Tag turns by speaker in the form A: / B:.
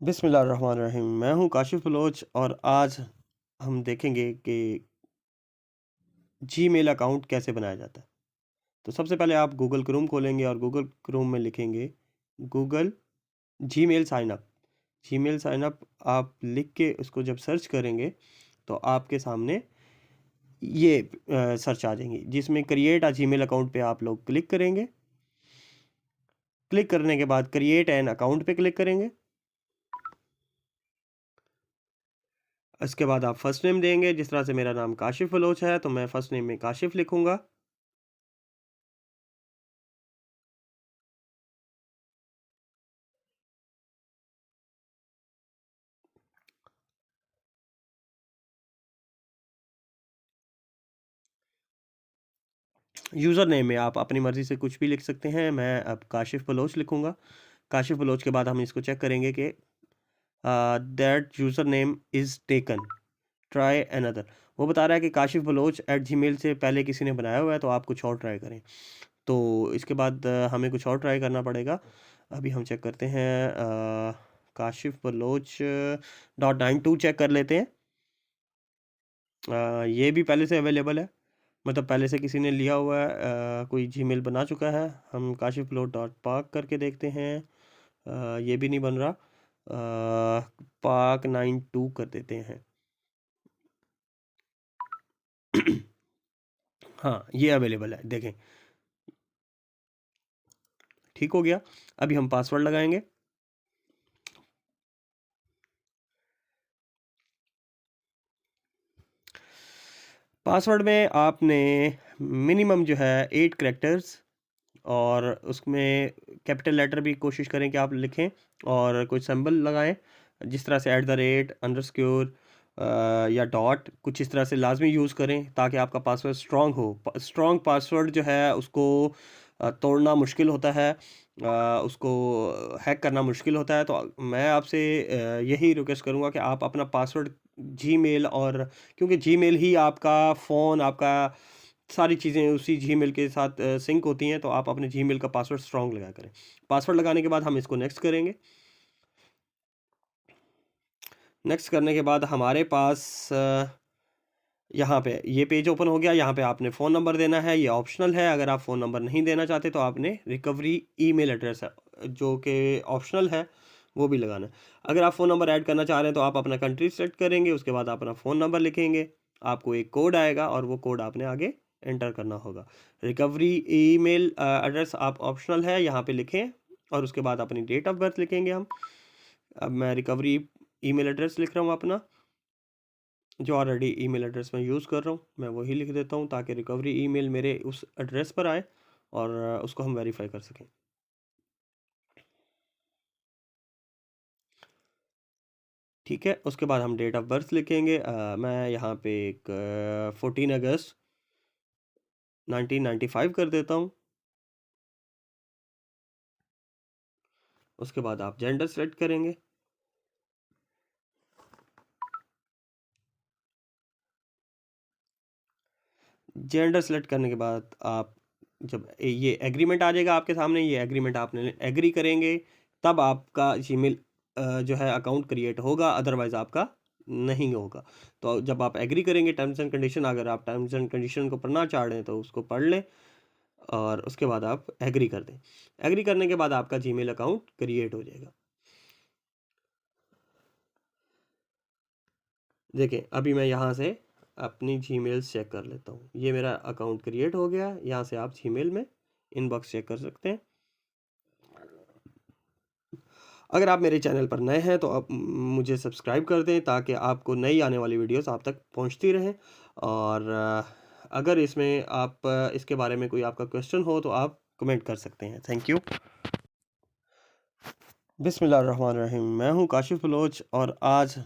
A: बिस्मिल्लाहिर्रहमानिर्रहीम। मैं हूं काशिफ बलोच और आज हम देखेंगे कि जीमेल अकाउंट कैसे बनाया जाता है। तो सबसे पहले आप गूगल क्रोम खोलेंगे और गूगल क्रोम में लिखेंगे Google Gmail sign up. Gmail sign up आप लिख के उसको जब सर्च करेंगे तो आपके सामने ये सर्च आ जाएंगी, जिसमें क्रिएट अ जीमेल अकाउंट पे आप लोग क्लिक करेंगे। क्लिक करने के बाद क्रिएट एन अकाउंट पे क्लिक करेंगे। इसके बाद आप फर्स्ट नेम देंगे। जिस तरह से मेरा नाम काशिफ बलोच है तो मैं फर्स्ट नेम में काशिफ लिखूंगा। यूज़र नेम में आप अपनी मर्ज़ी से कुछ भी लिख सकते हैं। मैं अब काशिफ बलोच लिखूंगा। काशिफ बलोच के बाद हम इसको चेक करेंगे कि that user name is taken, try another. वो बता रहा है कि काशिफ बलोच @gmail से पहले किसी ने बनाया हुआ है, तो आप कुछ और ट्राई करें। तो इसके बाद हमें कुछ और ट्राई करना पड़ेगा। अभी हम चेक करते हैं। काशिफ बलोच .92 चेक कर लेते हैं। ये भी पहले से अवेलेबल है, मतलब पहले से किसी ने लिया हुआ है, कोई जीमेल बना चुका है। हम काशिफ बलोच .पाक करके देखते हैं। ये भी नहीं बन रहा। पाक 92 कर देते हैं। हाँ, ये अवेलेबल है, देखें, ठीक हो गया। अभी हम पासवर्ड लगाएंगे। पासवर्ड में आपने मिनिमम जो है 8 कैरेक्टर्स, और उसमें कैपिटल लेटर भी कोशिश करें कि आप लिखें, और कोई सिंबल लगाएं, जिस तरह से @ अंडरस्क्योर या डॉट, कुछ इस तरह से लाजमी यूज़ करें ताकि आपका पासवर्ड स्ट्रॉन्ग हो। स्ट्रॉन्ग पासवर्ड जो है उसको तोड़ना मुश्किल होता है, उसको हैक करना मुश्किल होता है। तो मैं आपसे यही रिक्वेस्ट करूँगा कि आप अपना पासवर्ड जीमेल, और क्योंकि जीमेल ही आपका फ़ोन, आपका सारी चीज़ें उसी जीमेल के साथ सिंक होती हैं, तो आप अपने जीमेल का पासवर्ड स्ट्रॉन्ग लगा करें। पासवर्ड लगाने के बाद हम इसको नेक्स्ट करेंगे। नेक्स्ट करने के बाद हमारे पास यहाँ पे ये पेज ओपन हो गया। यहाँ पे आपने फ़ोन नंबर देना है, ये ऑप्शनल है। अगर आप फ़ोन नंबर नहीं देना चाहते तो आपने रिकवरी ईमेल एड्रेस है, जो कि ऑप्शनल है, वो भी लगाना है। अगर आप फ़ोन नंबर ऐड करना चाह रहे हैं तो आप अपना कंट्री सेलेक्ट करेंगे, उसके बाद अपना फ़ोन नंबर लिखेंगे, आपको एक कोड आएगा और वो कोड आपने आगे एंटर करना होगा। रिकवरी ईमेल एड्रेस आप ऑप्शनल है, यहाँ पे लिखें, और उसके बाद अपनी डेट ऑफ बर्थ लिखेंगे हम। अब मैं रिकवरी ईमेल एड्रेस लिख रहा हूँ अपना, जो ऑलरेडी ईमेल एड्रेस मैं यूज़ कर रहा हूँ, मैं वही लिख देता हूँ ताकि रिकवरी ईमेल मेरे उस एड्रेस पर आए और उसको हम वेरीफाई कर सकें। ठीक है, उसके बाद हम डेट ऑफ बर्थ लिखेंगे। मैं यहाँ पे एक 14 अगस्त 1995 कर देता हूँ। उसके बाद आप जेंडर सेलेक्ट करेंगे। जेंडर सेलेक्ट करने के बाद आप, जब ये एग्रीमेंट आ जाएगा आपके सामने, ये एग्रीमेंट आपने एग्री करेंगे, तब आपका जीमेल जो है अकाउंट क्रिएट होगा, अदरवाइज़ आपका नहीं होगा। तो जब आप एग्री करेंगे टर्म्स एंड कंडीशन, अगर आप टर्म्स एंड कंडीशन को पढ़ना चाह रहे हैं तो उसको पढ़ लें, और उसके बाद आप एग्री कर दें। एग्री करने के बाद आपका जीमेल अकाउंट क्रिएट हो जाएगा। देखिए, अभी मैं यहाँ से अपनी जीमेल चेक कर लेता हूँ। ये मेरा अकाउंट क्रिएट हो गया। यहाँ से आप जीमेल में इनबॉक्स चेक कर सकते हैं। अगर आप मेरे चैनल पर नए हैं तो आप मुझे सब्सक्राइब कर दें ताकि आपको नई आने वाली वीडियोस आप तक पहुंचती रहें। और अगर इसमें आप इसके बारे में कोई आपका क्वेश्चन हो तो आप कमेंट कर सकते हैं। Thank you. बिस्मिल्लाहिर्रहमानिर्रहीम। मैं हूं काशिफ बलोच और आज